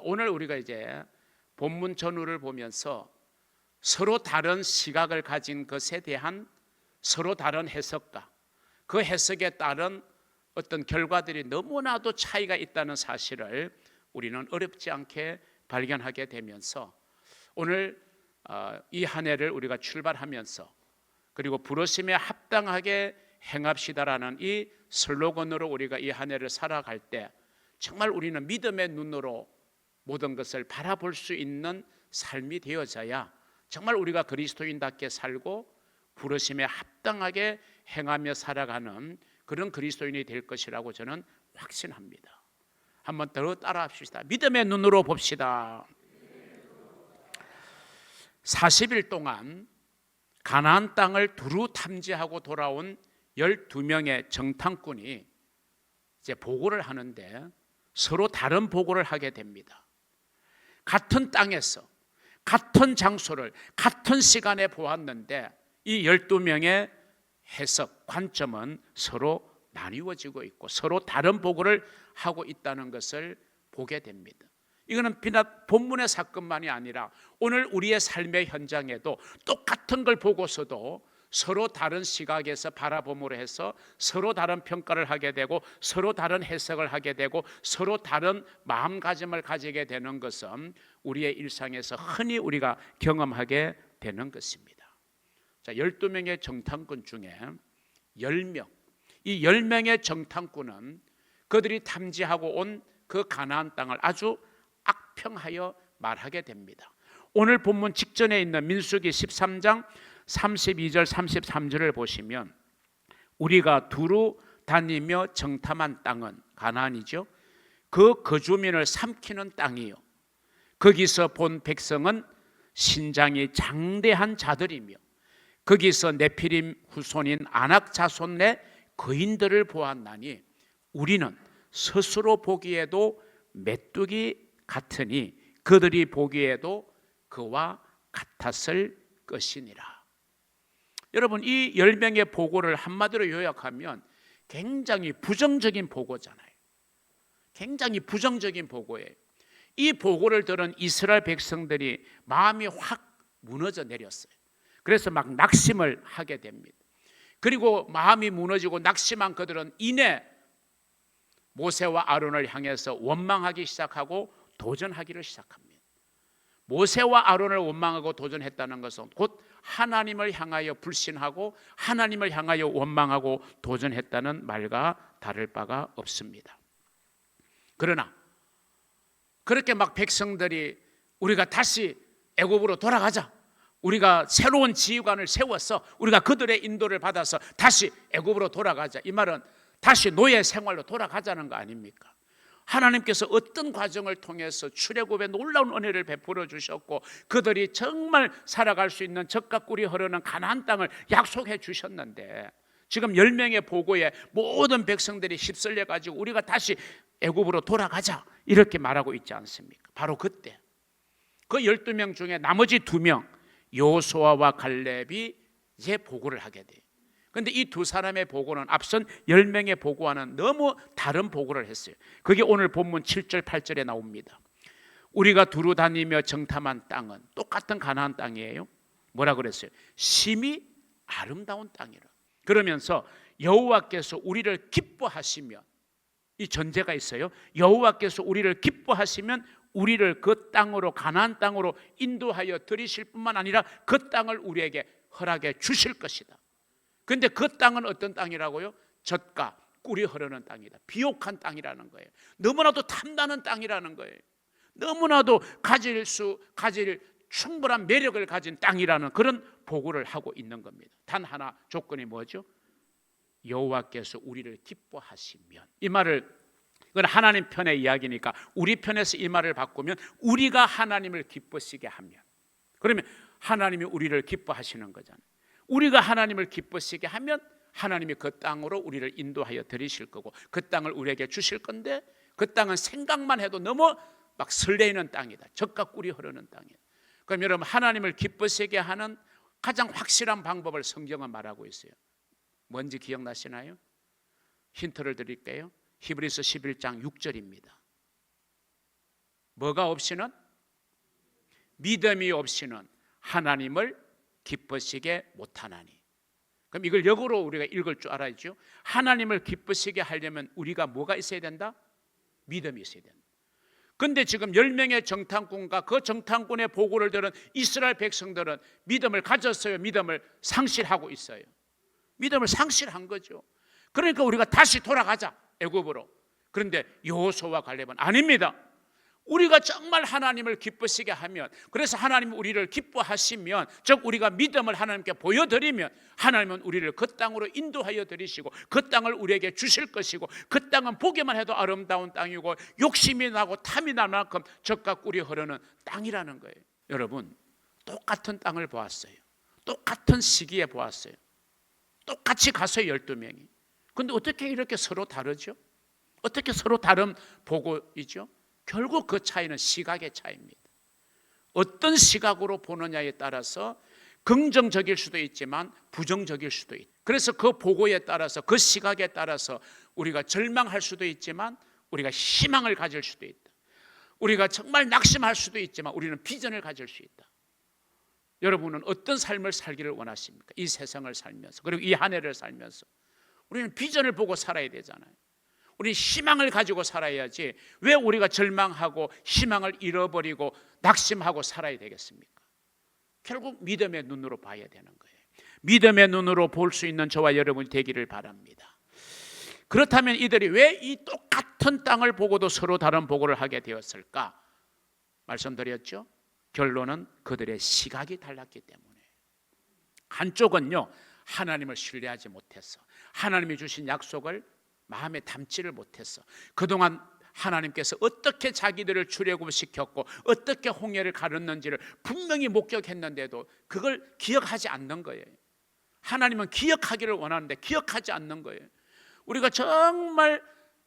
자, 오늘 우리가 이제 본문 전후를 보면서 서로 다른 시각을 가진 것에 대한 서로 다른 해석과 그 해석에 따른 어떤 결과들이 너무나도 차이가 있다는 사실을 우리는 어렵지 않게 발견하게 되면서 오늘 이 한 해를 우리가 출발하면서 그리고 부르심에 합당하게 행합시다라는 이 슬로건으로 우리가 이 한 해를 살아갈 때 정말 우리는 믿음의 눈으로 모든 것을 바라볼 수 있는 삶이 되어져야 정말 우리가 그리스도인답게 살고 부르심에 합당하게 행하며 살아가는 그런 그리스도인이 될 것이라고 저는 확신합니다. 한번 더 따라합시다. 믿음의 눈으로 봅시다. 40일 동안 가나안 땅을 두루 탐지하고 돌아온 12명의 정탐꾼이 이제 보고를 하는데 서로 다른 보고를 하게 됩니다. 같은 땅에서 같은 장소를 같은 시간에 보았는데 이 12명의 해석, 관점은 서로 나뉘어지고 있고 서로 다른 보고를 하고 있다는 것을 보게 됩니다. 이거는 비단 본문의 사건만이 아니라 오늘 우리의 삶의 현장에도 똑같은 걸 보고서도 서로 다른 시각에서 바라봄으로 해서 서로 다른 평가를 하게 되고 서로 다른 해석을 하게 되고 서로 다른 마음가짐을 가지게 되는 것은 우리의 일상에서 흔히 우리가 경험하게 되는 것입니다. 자, 12명의 정탐꾼 중에 10명, 이 10명의 정탐꾼은 그들이 탐지하고 온 그 가나안 땅을 아주 악평하여 말하게 됩니다. 오늘 본문 직전에 있는 민수기 13장 32절 33절을 보시면 우리가 두루 다니며 정탐한 땅은 가나안이죠. 그 거주민을 삼키는 땅이요. 거기서 본 백성은 신장이 장대한 자들이며 거기서 네피림 후손인 아낙 자손의 거인들을 보았나니 우리는 스스로 보기에도 메뚜기 같으니 그들이 보기에도 그와 같았을 것이니라. 여러분, 이 10명의 보고를 한마디로 요약하면 굉장히 부정적인 보고잖아요. 굉장히 부정적인 보고예요. 이 보고를 들은 이스라엘 백성들이 마음이 확 무너져 내렸어요. 그래서 막 낙심을 하게 됩니다. 그리고 마음이 무너지고 낙심한 그들은 이내 모세와 아론을 향해서 원망하기 시작하고 도전하기를 시작합니다. 모세와 아론을 원망하고 도전했다는 것은 곧 하나님을 향하여 불신하고 하나님을 향하여 원망하고 도전했다는 말과 다를 바가 없습니다. 그러나 그렇게 막 백성들이 우리가 다시 애굽으로 돌아가자, 우리가 새로운 지휘관을 세워서 우리가 그들의 인도를 받아서 다시 애굽으로 돌아가자, 이 말은 다시 노예 생활로 돌아가자는 거 아닙니까? 하나님께서 어떤 과정을 통해서 출애굽의 놀라운 은혜를 베풀어 주셨고 그들이 정말 살아갈 수 있는 젖과 꿀이 흐르는 가나안 땅을 약속해 주셨는데 지금 10명의 보고에 모든 백성들이 휩쓸려 가지고 우리가 다시 애굽으로 돌아가자 이렇게 말하고 있지 않습니까? 바로 그때 그 12명 중에 나머지 2명 여호수아와 갈렙이 이제 보고를 하게 돼요. 그런데 이 두 사람의 보고는 앞선 10명의 보고와는 너무 다른 보고를 했어요. 그게 오늘 본문 7절 8절에 나옵니다. 우리가 두루 다니며 정탐한 땅은 똑같은 가나안 땅이에요. 뭐라 그랬어요? 심히 아름다운 땅이라. 그러면서 여호와께서 우리를 기뻐하시면, 이 전제가 있어요. 여호와께서 우리를 기뻐하시면 우리를 그 땅으로, 가나안 땅으로 인도하여 드리실 뿐만 아니라 그 땅을 우리에게 허락해 주실 것이다. 그런데 그 땅은 어떤 땅이라고요? 젖과 꿀이 흐르는 땅이다. 비옥한 땅이라는 거예요. 너무나도 탐나는 땅이라는 거예요. 너무나도 가질 충분한 매력을 가진 땅이라는 그런 보고를 하고 있는 겁니다. 단 하나 조건이 뭐죠? 여호와께서 우리를 기뻐하시면. 이 말을, 이건 하나님 편의 이야기니까 우리 편에서 이 말을 바꾸면 우리가 하나님을 기쁘시게 하면, 그러면 하나님이 우리를 기뻐하시는 거잖아요. 우리가 하나님을 기쁘시게 하면 하나님이 그 땅으로 우리를 인도하여 드리실 거고 그 땅을 우리에게 주실 건데 그 땅은 생각만 해도 너무 막 설레이는 땅이다. 젖과 꿀이 흐르는 땅이다. 그럼 여러분, 하나님을 기쁘시게 하는 가장 확실한 방법을 성경은 말하고 있어요. 뭔지 기억나시나요? 힌트를 드릴게요. 히브리서 11장 6절입니다. 뭐가 없이는? 믿음이 없이는 하나님을 기쁘시게 못하나니. 그럼 이걸 역으로 우리가 읽을 줄 알아야죠. 하나님을 기쁘시게 하려면 우리가 뭐가 있어야 된다? 믿음이 있어야 된다. 근데 지금 10명의 정탐꾼과 그 정탐꾼의 보고를 들은 이스라엘 백성들은 믿음을 가졌어요? 믿음을 상실하고 있어요? 믿음을 상실한 거죠. 그러니까 우리가 다시 돌아가자, 애굽으로. 그런데 여호수아와 갈렙은 아닙니다. 우리가 정말 하나님을 기쁘시게 하면, 그래서 하나님이 우리를 기뻐하시면, 즉 우리가 믿음을 하나님께 보여드리면 하나님은 우리를 그 땅으로 인도하여 드리시고 그 땅을 우리에게 주실 것이고, 그 땅은 보기만 해도 아름다운 땅이고 욕심이 나고 탐이 날 만큼 젖과 꿀이 흐르는 땅이라는 거예요. 여러분, 똑같은 땅을 보았어요. 똑같은 시기에 보았어요. 똑같이 갔어요, 12명이. 그런데 어떻게 이렇게 서로 다르죠? 어떻게 서로 다른 보고이죠? 결국 그 차이는 시각의 차이입니다. 어떤 시각으로 보느냐에 따라서 긍정적일 수도 있지만 부정적일 수도 있다. 그래서 그 보고에 따라서, 그 시각에 따라서 우리가 절망할 수도 있지만 우리가 희망을 가질 수도 있다. 우리가 정말 낙심할 수도 있지만 우리는 비전을 가질 수 있다. 여러분은 어떤 삶을 살기를 원하십니까? 이 세상을 살면서, 그리고 이 한 해를 살면서 우리는 비전을 보고 살아야 되잖아요. 우리 희망을 가지고 살아야지 왜 우리가 절망하고 희망을 잃어버리고 낙심하고 살아야 되겠습니까? 결국 믿음의 눈으로 봐야 되는 거예요. 믿음의 눈으로 볼 수 있는 저와 여러분이 되기를 바랍니다. 그렇다면 이들이 왜 이 똑같은 땅을 보고도 서로 다른 보고를 하게 되었을까? 말씀드렸죠? 결론은 그들의 시각이 달랐기 때문에. 한쪽은요, 하나님을 신뢰하지 못해서, 하나님이 주신 약속을 마음에 담지를 못했어. 그동안 하나님께서 어떻게 자기들을 출애굽시켰고 어떻게 홍해를 가르는지를 분명히 목격했는데도 그걸 기억하지 않는 거예요. 하나님은 기억하기를 원하는데 기억하지 않는 거예요. 우리가 정말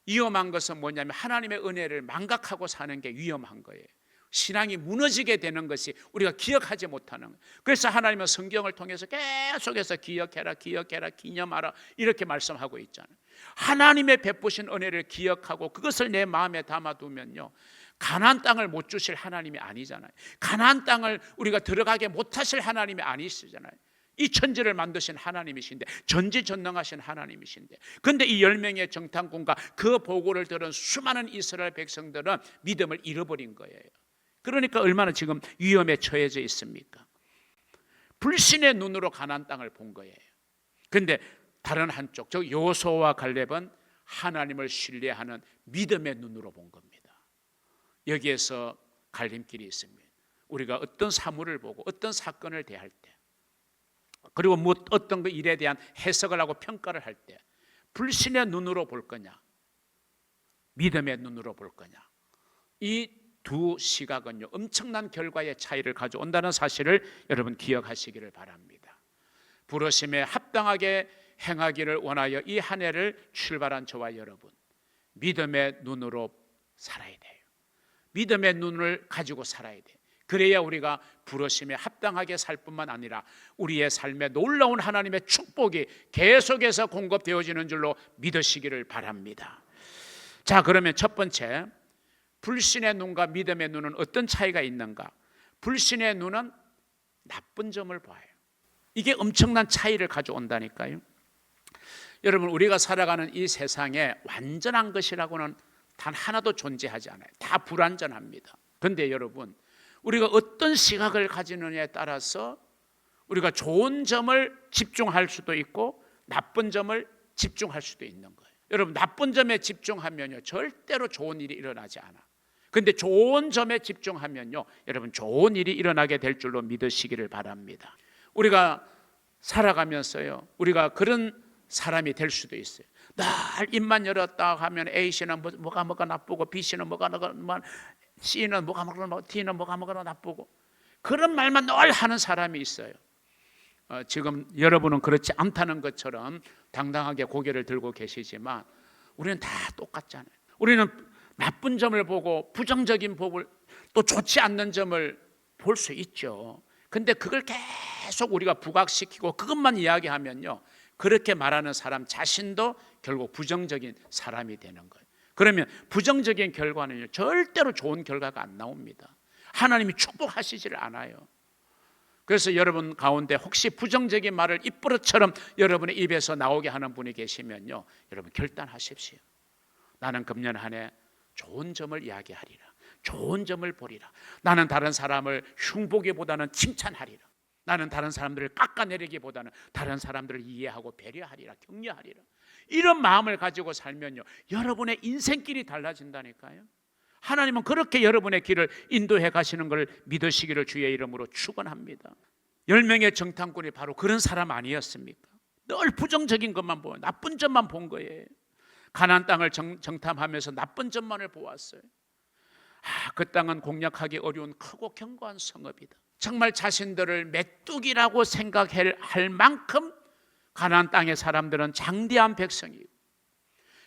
위험한 것은 뭐냐면 하나님의 은혜를 망각하고 사는 게 위험한 거예요. 신앙이 무너지게 되는 것이 우리가 기억하지 못하는 거예요. 그래서 하나님은 성경을 통해서 계속해서 기억해라, 기억해라, 기념하라 이렇게 말씀하고 있잖아요. 하나님의 베푸신 은혜를 기억하고 그것을 내 마음에 담아두면요, 가나안 땅을 못 주실 하나님이 아니잖아요. 가나안 땅을 우리가 들어가게 못하실 하나님이 아니시잖아요. 이 천지를 만드신 하나님이신데, 전지전능하신 하나님이신데, 그런데 이 10명의 정탐꾼과 그 보고를 들은 수많은 이스라엘 백성들은 믿음을 잃어버린 거예요. 그러니까 얼마나 지금 위험에 처해져 있습니까? 불신의 눈으로 가나안 땅을 본 거예요. 그런데 다른 한쪽, 즉 여호수아와 갈렙은 하나님을 신뢰하는 믿음의 눈으로 본 겁니다. 여기에서 갈림길이 있습니다. 우리가 어떤 사물을 보고 어떤 사건을 대할 때, 그리고 어떤 그 일에 대한 해석을 하고 평가를 할 때 불신의 눈으로 볼 거냐, 믿음의 눈으로 볼 거냐, 이 두 시각은요, 엄청난 결과의 차이를 가져온다는 사실을 여러분 기억하시기를 바랍니다. 부르심에 합당하게 행하기를 원하여 이 한 해를 출발한 저와 여러분, 믿음의 눈으로 살아야 돼요. 믿음의 눈을 가지고 살아야 돼요. 그래야 우리가 부르심에 합당하게 살 뿐만 아니라 우리의 삶에 놀라운 하나님의 축복이 계속해서 공급되어지는 줄로 믿으시기를 바랍니다. 자, 그러면 첫 번째, 불신의 눈과 믿음의 눈은 어떤 차이가 있는가? 불신의 눈은 나쁜 점을 봐요. 이게 엄청난 차이를 가져온다니까요. 여러분, 우리가 살아가는 이 세상에 완전한 것이라고는 단 하나도 존재하지 않아요. 다 불완전합니다. 그런데 여러분, 우리가 어떤 시각을 가지느냐에 따라서 우리가 좋은 점을 집중할 수도 있고 나쁜 점을 집중할 수도 있는 거예요. 여러분, 나쁜 점에 집중하면요, 절대로 좋은 일이 일어나지 않아. 그런데 좋은 점에 집중하면요, 여러분, 좋은 일이 일어나게 될 줄로 믿으시기를 바랍니다. 우리가 살아가면서요, 우리가 그런 사람이 될 수도 있어요. 늘 입만 열었다 하면 A씨는 뭐가 나쁘고 B씨는 뭐가 C는 뭐가 D는 뭐가 나쁘고 그런 말만 늘 하는 사람이 있어요. 지금 여러분은 그렇지 않다는 것처럼 당당하게 고개를 들고 계시지만 우리는 다 똑같잖아요. 우리는 나쁜 점을 보고 부정적인 법을, 또 좋지 않는 점을 볼 수 있죠. 근데 그걸 계속 우리가 부각시키고 그것만 이야기하면요, 그렇게 말하는 사람 자신도 결국 부정적인 사람이 되는 거예요. 그러면 부정적인 결과는요, 절대로 좋은 결과가 안 나옵니다. 하나님이 축복하시지를 않아요. 그래서 여러분 가운데 혹시 부정적인 말을 입버릇처럼 여러분의 입에서 나오게 하는 분이 계시면요, 여러분 결단하십시오. 나는 금년 한 해 좋은 점을 이야기하리라. 좋은 점을 보리라. 나는 다른 사람을 흉보기보다는 칭찬하리라. 나는 다른 사람들을 깎아내리기보다는 다른 사람들을 이해하고 배려하리라. 격려하리라. 이런 마음을 가지고 살면요, 여러분의 인생길이 달라진다니까요. 하나님은 그렇게 여러분의 길을 인도해 가시는 걸 믿으시기를 주의 이름으로 축원합니다. 10명의 정탐꾼이 바로 그런 사람 아니었습니까? 늘 부정적인 것만 보고 나쁜 점만 본 거예요. 가나안 땅을 정탐하면서 나쁜 점만을 보았어요. 그 땅은 공략하기 어려운 크고 견고한 성읍이다. 정말 자신들을 메뚜기라고 생각할 만큼 가나안 땅의 사람들은 장대한 백성이고,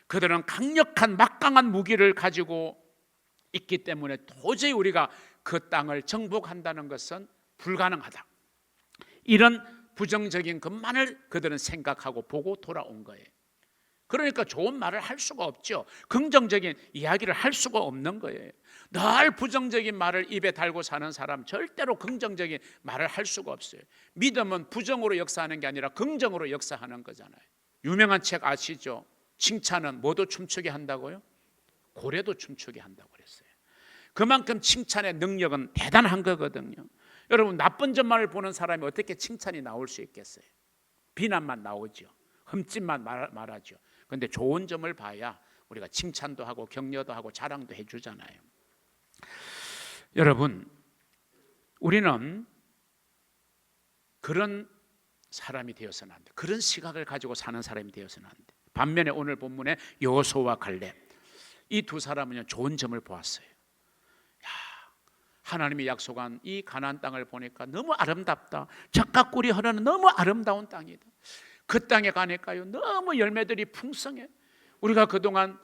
그들은 강력한 막강한 무기를 가지고 있기 때문에 도저히 우리가 그 땅을 정복한다는 것은 불가능하다. 이런 부정적인 것만을 그들은 생각하고 보고 돌아온 거예요. 그러니까 좋은 말을 할 수가 없죠. 긍정적인 이야기를 할 수가 없는 거예요. 늘 부정적인 말을 입에 달고 사는 사람 절대로 긍정적인 말을 할 수가 없어요. 믿음은 부정으로 역사하는 게 아니라 긍정으로 역사하는 거잖아요. 유명한 책 아시죠? 칭찬은 뭐도 춤추게 한다고요? 고래도 춤추게 한다고 그랬어요. 그만큼 칭찬의 능력은 대단한 거거든요. 여러분, 나쁜 점만을 보는 사람이 어떻게 칭찬이 나올 수 있겠어요? 비난만 나오죠. 흠집만 말하죠. 그런데 좋은 점을 봐야 우리가 칭찬도 하고 격려도 하고 자랑도 해주잖아요. 여러분, 우리는 그런 사람이 되어서는 안 돼. 그런 시각을 가지고 사는 사람이 되어서는 안 돼. 반면에 오늘 본문에 여호수아와 갈렙, 이 두 사람은요, 좋은 점을 보았어요. 하나님이 약속한 이 가나안 땅을 보니까 너무 아름답다. 젖과 꿀이 흐르는 너무 아름다운 땅이다. 그 땅에 가니까요, 너무 열매들이 풍성해. 우리가 그동안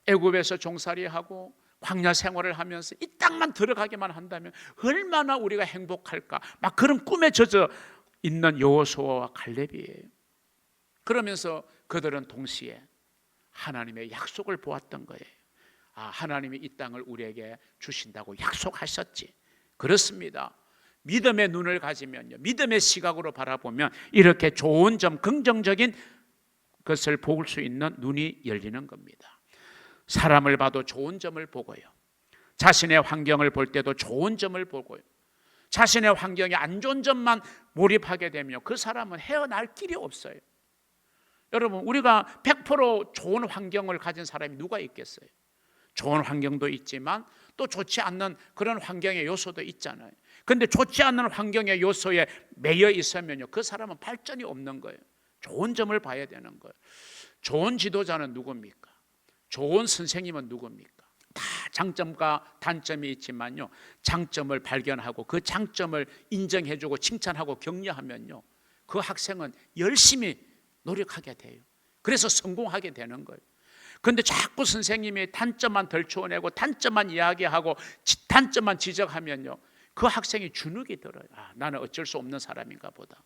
애굽에서 종살이하고 광야 생활을 하면서 이 땅만 들어가기만 한다면 얼마나 우리가 행복할까, 막 그런 꿈에 젖어 있는 여호수아와 갈렙이에요. 그러면서 그들은 동시에 하나님의 약속을 보았던 거예요. 하나님이 이 땅을 우리에게 주신다고 약속하셨지. 그렇습니다. 믿음의 눈을 가지면요, 믿음의 시각으로 바라보면 이렇게 좋은 점, 긍정적인 것을 볼 수 있는 눈이 열리는 겁니다. 사람을 봐도 좋은 점을 보고요, 자신의 환경을 볼 때도 좋은 점을 보고요, 자신의 환경에 안 좋은 점만 몰입하게 되면 그 사람은 헤어날 길이 없어요. 여러분, 우리가 100% 좋은 환경을 가진 사람이 누가 있겠어요? 좋은 환경도 있지만 또 좋지 않는 그런 환경의 요소도 있잖아요. 그런데 좋지 않는 환경의 요소에 매여 있으면요, 그 사람은 발전이 없는 거예요. 좋은 점을 봐야 되는 거예요. 좋은 지도자는 누굽니까? 좋은 선생님은 누굽니까? 다 장점과 단점이 있지만요, 장점을 발견하고 그 장점을 인정해주고 칭찬하고 격려하면요, 그 학생은 열심히 노력하게 돼요. 그래서 성공하게 되는 거예요. 그런데 자꾸 선생님이 단점만 덜쳐내고 단점만 이야기하고 단점만 지적하면요, 그 학생이 주눅이 들어요. 나는 어쩔 수 없는 사람인가 보다.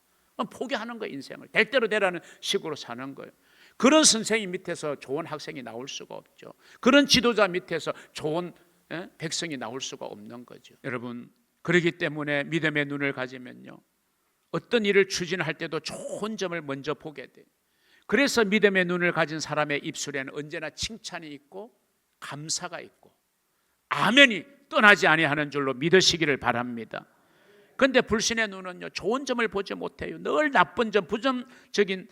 포기하는 거예요. 인생을 될 대로 되라는 식으로 사는 거예요. 그런 선생님 밑에서 좋은 학생이 나올 수가 없죠. 그런 지도자 밑에서 좋은 백성이 나올 수가 없는 거죠. 여러분, 그렇기 때문에 믿음의 눈을 가지면요, 어떤 일을 추진할 때도 좋은 점을 먼저 보게 돼요. 그래서 믿음의 눈을 가진 사람의 입술에는 언제나 칭찬이 있고 감사가 있고 아멘이 떠나지 아니하는 줄로 믿으시기를 바랍니다. 그런데 불신의 눈은요, 좋은 점을 보지 못해요. 늘 나쁜 점, 부정적인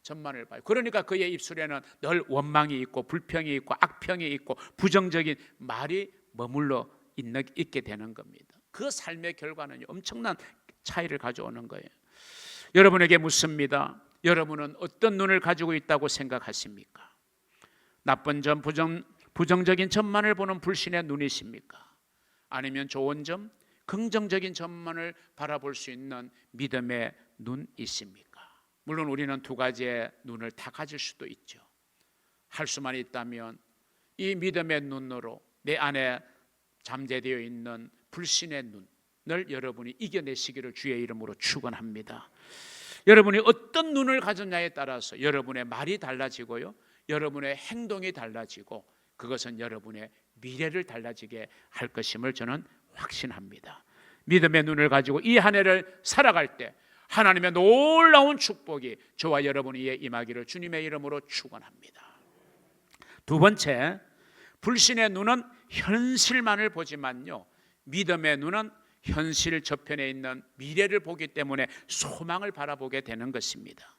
점만을 봐요. 그러니까 그의 입술에는 늘 원망이 있고 불평이 있고 악평이 있고 부정적인 말이 머물러 있게 되는 겁니다. 그 삶의 결과는 엄청난 차이를 가져오는 거예요. 여러분에게 묻습니다. 여러분은 어떤 눈을 가지고 있다고 생각하십니까? 나쁜 점, 부정적인 점만을 보는 불신의 눈이십니까? 아니면 좋은 점, 긍정적인 점만을 바라볼 수 있는 믿음의 눈이십니까? 물론 우리는 두 가지의 눈을 다 가질 수도 있죠. 할 수만 있다면 이 믿음의 눈으로 내 안에 잠재되어 있는 불신의 눈을 여러분이 이겨내시기를 주의 이름으로 축원합니다. 여러분이 어떤 눈을 가졌냐에 따라서 여러분의 말이 달라지고요, 여러분의 행동이 달라지고 그것은 여러분의 미래를 달라지게 할 것임을 저는 확신합니다. 믿음의 눈을 가지고 이 한 해를 살아갈 때 하나님의 놀라운 축복이 저와 여러분 위에 임하기를 주님의 이름으로 축원합니다. 두 번째, 불신의 눈은 현실만을 보지만요, 믿음의 눈은 현실 저편에 있는 미래를 보기 때문에 소망을 바라보게 되는 것입니다.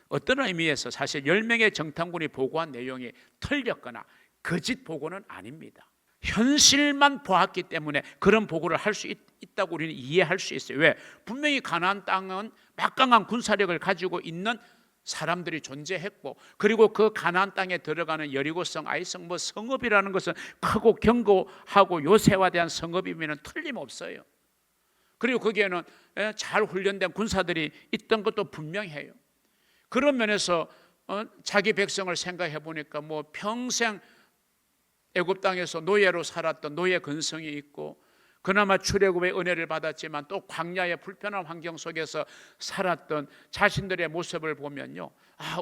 어떤 의미에서 사실 10명의 정탐꾼이 보고한 내용이 틀렸거나 거짓 보고는 아닙니다. 현실만 보았기 때문에 그런 보고를 할 수 있다고 우리는 이해할 수 있어요. 왜? 분명히 가나안 땅은 막강한 군사력을 가지고 있는 사람들이 존재했고, 그리고 그 가나안 땅에 들어가는 여리고성, 아이성 성읍이라는 것은 크고 견고하고 요새화된 성읍이면 틀림없어요. 그리고 거기에는 잘 훈련된 군사들이 있던 것도 분명해요. 그런 면에서 자기 백성을 생각해 보니까 평생 애굽 땅에서 노예로 살았던 노예 근성이 있고, 그나마 출애굽의 은혜를 받았지만 또 광야의 불편한 환경 속에서 살았던 자신들의 모습을 보면요,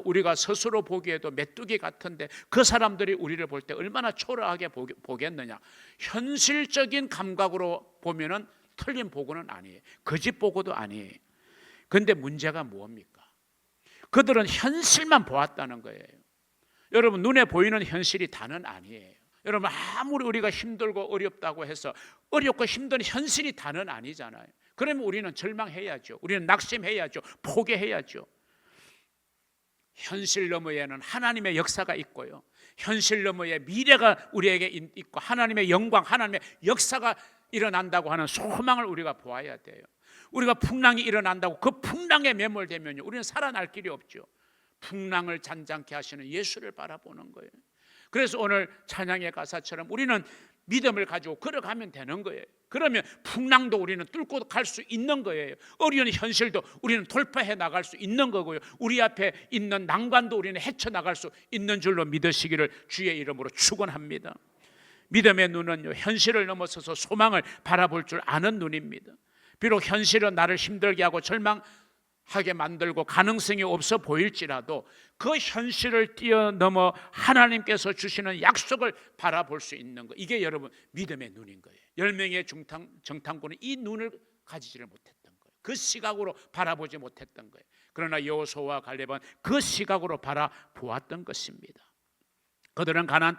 우리가 스스로 보기에도 메뚜기 같은데 그 사람들이 우리를 볼 때 얼마나 초라하게 보겠느냐. 현실적인 감각으로 보면은 틀린 보고는 아니에요. 거짓 보고도 아니에요. 그런데 문제가 뭡니까? 그들은 현실만 보았다는 거예요. 여러분, 눈에 보이는 현실이 다는 아니에요. 여러분, 아무리 우리가 힘들고 어렵다고 해서 어렵고 힘든 현실이 다는 아니잖아요. 그러면 우리는 절망해야죠. 우리는 낙심해야죠. 포기해야죠. 현실 너머에는 하나님의 역사가 있고요, 현실 너머에 미래가 우리에게 있고, 하나님의 영광, 하나님의 역사가 일어난다고 하는 소망을 우리가 보아야 돼요. 우리가 풍랑이 일어난다고 그 풍랑에 매몰되면 우리는 살아날 길이 없죠. 풍랑을 잔잔케 하시는 예수를 바라보는 거예요. 그래서 오늘 찬양의 가사처럼 우리는 믿음을 가지고 걸어가면 되는 거예요. 그러면 풍랑도 우리는 뚫고 갈 수 있는 거예요. 어려운 현실도 우리는 돌파해 나갈 수 있는 거고요, 우리 앞에 있는 난관도 우리는 헤쳐나갈 수 있는 줄로 믿으시기를 주의 이름으로 축원합니다. 믿음의 눈은 현실을 넘어서서 소망을 바라볼 줄 아는 눈입니다. 비록 현실은 나를 힘들게 하고 절망하게 만들고 가능성이 없어 보일지라도 그 현실을 뛰어넘어 하나님께서 주시는 약속을 바라볼 수 있는 것, 이게 여러분 믿음의 눈인 거예요. 10명의 정탐꾼은 이 눈을 가지지를 못했던 거예요. 그 시각으로 바라보지 못했던 거예요. 그러나 여호수아와 갈렙은 그 시각으로 바라보았던 것입니다. 그들은 가나안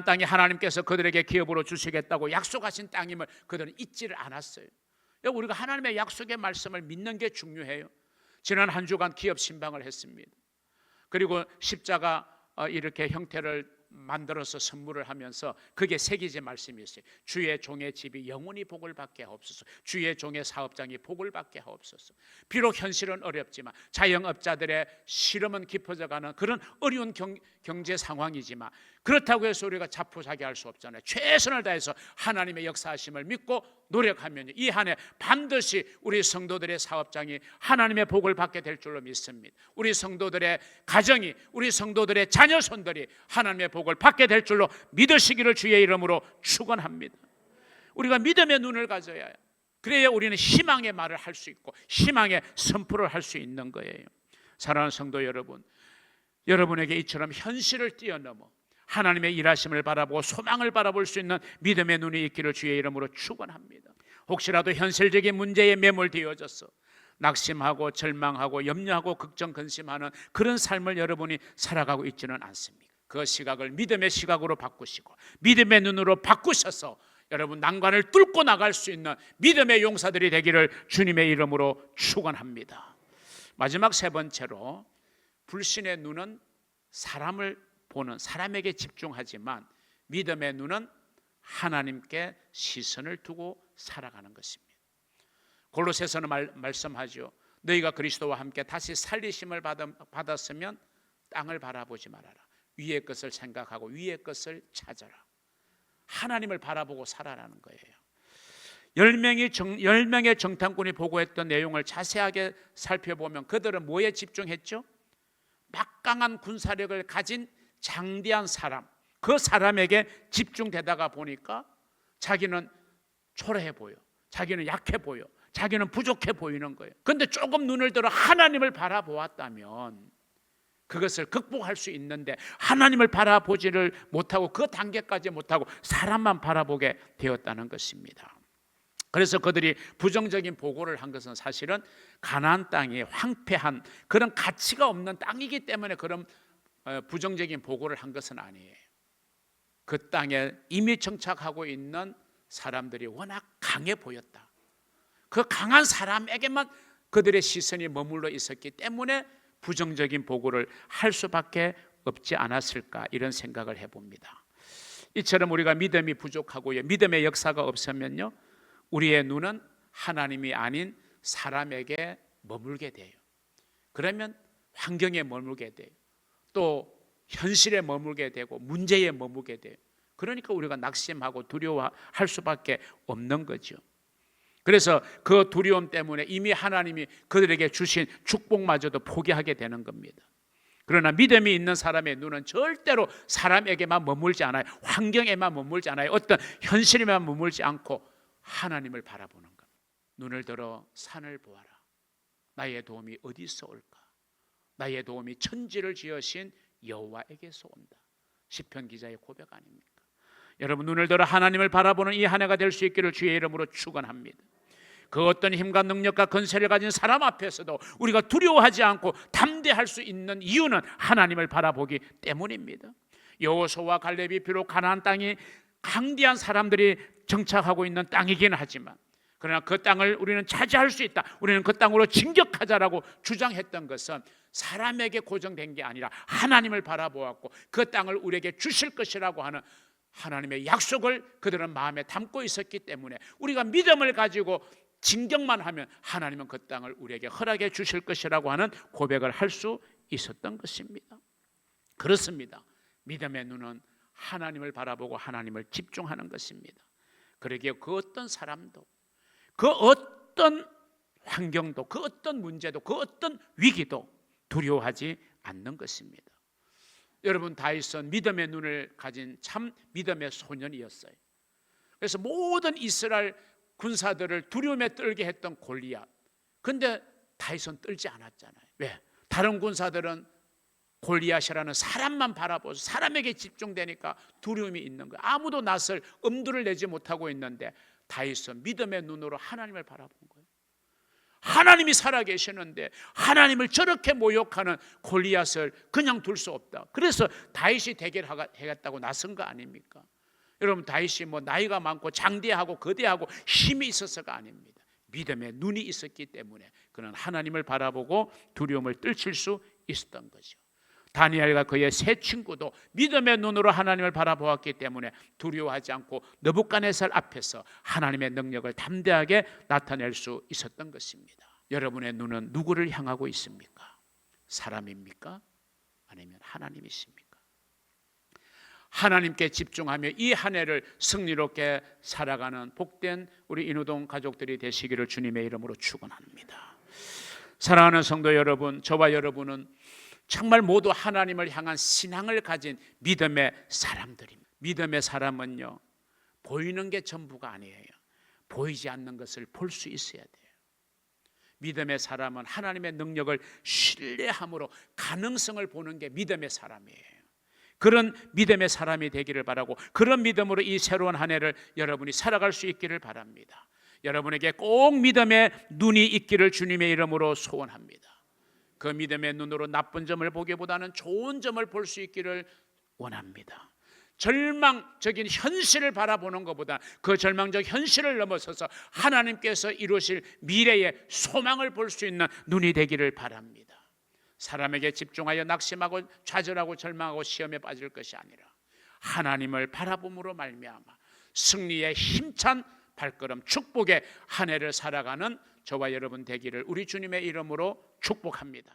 땅이 하나님께서 그들에게 기업으로 주시겠다고 약속하신 땅임을 그들은 잊지를 않았어요. 우리가 하나님의 약속의 말씀을 믿는 게 중요해요. 지난 한 주간 기업 신방을 했습니다. 그리고 십자가 이렇게 형태를 만들어서 선물을 하면서 그게 세기제 말씀이었어요. 주의 종의 집이 영원히 복을 받게 하옵소서. 주의 종의 사업장이 복을 받게 하옵소서. 비록 현실은 어렵지만, 자영업자들의 시름은 깊어져가는 그런 어려운 경제 상황이지만, 그렇다고 해서 우리가 자포자기할 수 없잖아요. 최선을 다해서 하나님의 역사하심을 믿고 노력하면 이 한 해 반드시 우리 성도들의 사업장이 하나님의 복을 받게 될 줄로 믿습니다. 우리 성도들의 가정이, 우리 성도들의 자녀손들이 하나님의 복을 받게 될 줄로 믿으시기를 주의 이름으로 축원합니다. 우리가 믿음의 눈을 가져야 해요. 그래야 우리는 희망의 말을 할 수 있고 희망의 선포를 할 수 있는 거예요. 사랑하는 성도 여러분, 여러분에게 이처럼 현실을 뛰어넘어 하나님의 일하심을 바라보고 소망을 바라볼 수 있는 믿음의 눈이 있기를 주의 이름으로 축원합니다. 혹시라도 현실적인 문제에 매몰되어져서 낙심하고 절망하고 염려하고 걱정 근심하는 그런 삶을 여러분이 살아가고 있지는 않습니까? 그 시각을 믿음의 시각으로 바꾸시고 믿음의 눈으로 바꾸셔서 여러분 난관을 뚫고 나갈 수 있는 믿음의 용사들이 되기를 주님의 이름으로 축원합니다. 마지막 세 번째로, 불신의 눈은 사람에게 집중하지만 믿음의 눈은 하나님께 시선을 두고 살아가는 것입니다. 골로새서는 말씀하죠. 너희가 그리스도와 함께 다시 살리심을 받았으면 땅을 바라보지 말아라. 위의 것을 생각하고 위의 것을 찾아라. 하나님을 바라보고 살아라는 거예요. 10명의 정탐꾼이 보고했던 내용을 자세하게 살펴보면 그들은 뭐에 집중했죠? 막강한 군사력을 가진 장대한 사람, 그 사람에게 집중되다가 보니까 자기는 초라해 보여, 자기는 약해 보여, 자기는 부족해 보이는 거예요. 그런데 조금 눈을 들어 하나님을 바라보았다면 그것을 극복할 수 있는데 하나님을 바라보지를 못하고 그 단계까지 못하고 사람만 바라보게 되었다는 것입니다. 그래서 그들이 부정적인 보고를 한 것은 사실은 가나안 땅이 황폐한 그런 가치가 없는 땅이기 때문에 그런 부정적인 보고를 한 것은 아니에요. 그 땅에 이미 정착하고 있는 사람들이 워낙 강해 보였다. 그 강한 사람에게만 그들의 시선이 머물러 있었기 때문에 부정적인 보고를 할 수밖에 없지 않았을까, 이런 생각을 해봅니다. 이처럼 우리가 믿음이 부족하고요, 믿음의 역사가 없으면요, 우리의 눈은 하나님이 아닌 사람에게 머물게 돼요. 그러면 환경에 머물게 돼요. 또 현실에 머물게 되고 문제에 머물게 돼요. 그러니까 우리가 낙심하고 두려워할 수밖에 없는 거죠. 그래서 그 두려움 때문에 이미 하나님이 그들에게 주신 축복마저도 포기하게 되는 겁니다. 그러나 믿음이 있는 사람의 눈은 절대로 사람에게만 머물지 않아요. 환경에만 머물지 않아요. 어떤 현실에만 머물지 않고 하나님을 바라보는 겁니다. 눈을 들어 산을 보아라. 나의 도움이 어디서 올까? 나의 도움이 천지를 지으신 여호와에게서 온다. 시편 기자의 고백 아닙니까? 여러분, 눈을 들어 하나님을 바라보는 이 한 해가 될 수 있기를 주의 이름으로 축원합니다. 그 어떤 힘과 능력과 권세를 가진 사람 앞에서도 우리가 두려워하지 않고 담대할 수 있는 이유는 하나님을 바라보기 때문입니다. 여호수아와 갈렙이 비록 가나안 땅이 강대한 사람들이 정착하고 있는 땅이긴 하지만, 그러나 그 땅을 우리는 차지할 수 있다, 우리는 그 땅으로 진격하자라고 주장했던 것은 사람에게 고정된 게 아니라 하나님을 바라보았고 그 땅을 우리에게 주실 것이라고 하는 하나님의 약속을 그들은 마음에 담고 있었기 때문에 우리가 믿음을 가지고 진격만 하면 하나님은 그 땅을 우리에게 허락해 주실 것이라고 하는 고백을 할 수 있었던 것입니다. 그렇습니다. 믿음의 눈은 하나님을 바라보고 하나님을 집중하는 것입니다. 그러기에 그 어떤 사람도, 그 어떤 환경도, 그 어떤 문제도, 그 어떤 위기도 두려워하지 않는 것입니다. 여러분, 다윗은 믿음의 눈을 가진 참 믿음의 소년이었어요. 그래서 모든 이스라엘 군사들을 두려움에 떨게 했던 골리앗, 근데 다윗은 떨지 않았잖아요. 왜? 다른 군사들은 골리앗이라는 사람만 바라보고 사람에게 집중되니까 두려움이 있는 거예요. 아무도 낯을 엄두를 내지 못하고 있는데 다윗은 믿음의 눈으로 하나님을 바라본 거예요. 하나님이 살아계시는데 하나님을 저렇게 모욕하는 골리앗을 그냥 둘 수 없다. 그래서 다윗이 대결하겠다고 나선 거 아닙니까? 여러분, 다윗이 뭐 나이가 많고 장대하고 거대하고 힘이 있어서가 아닙니다. 믿음의 눈이 있었기 때문에 그는 하나님을 바라보고 두려움을 떨칠 수 있었던 거죠. 다니엘과 그의 세 친구도 믿음의 눈으로 하나님을 바라보았기 때문에 두려워하지 않고 느부갓네살 앞에서 하나님의 능력을 담대하게 나타낼 수 있었던 것입니다. 여러분의 눈은 누구를 향하고 있습니까? 사람입니까? 아니면 하나님이십니까? 하나님께 집중하며 이 한 해를 승리롭게 살아가는 복된 우리 인후동 가족들이 되시기를 주님의 이름으로 축원합니다. 사랑하는 성도 여러분, 저와 여러분은 정말 모두 하나님을 향한 신앙을 가진 믿음의 사람들입니다. 믿음의 사람은요, 보이는 게 전부가 아니에요. 보이지 않는 것을 볼 수 있어야 돼요. 믿음의 사람은 하나님의 능력을 신뢰함으로 가능성을 보는 게 믿음의 사람이에요. 그런 믿음의 사람이 되기를 바라고, 그런 믿음으로 이 새로운 한 해를 여러분이 살아갈 수 있기를 바랍니다. 여러분에게 꼭 믿음의 눈이 있기를 주님의 이름으로 소원합니다. 그 믿음의 눈으로 나쁜 점을 보기보다는 좋은 점을 볼 수 있기를 원합니다. 절망적인 현실을 바라보는 것보다 그 절망적 현실을 넘어서서 하나님께서 이루실 미래의 소망을 볼 수 있는 눈이 되기를 바랍니다. 사람에게 집중하여 낙심하고 좌절하고 절망하고 시험에 빠질 것이 아니라 하나님을 바라봄으로 말미암아 승리의 힘찬 발걸음, 축복의 한 해를 살아가는 저와 여러분 되기를 우리 주님의 이름으로 축복합니다.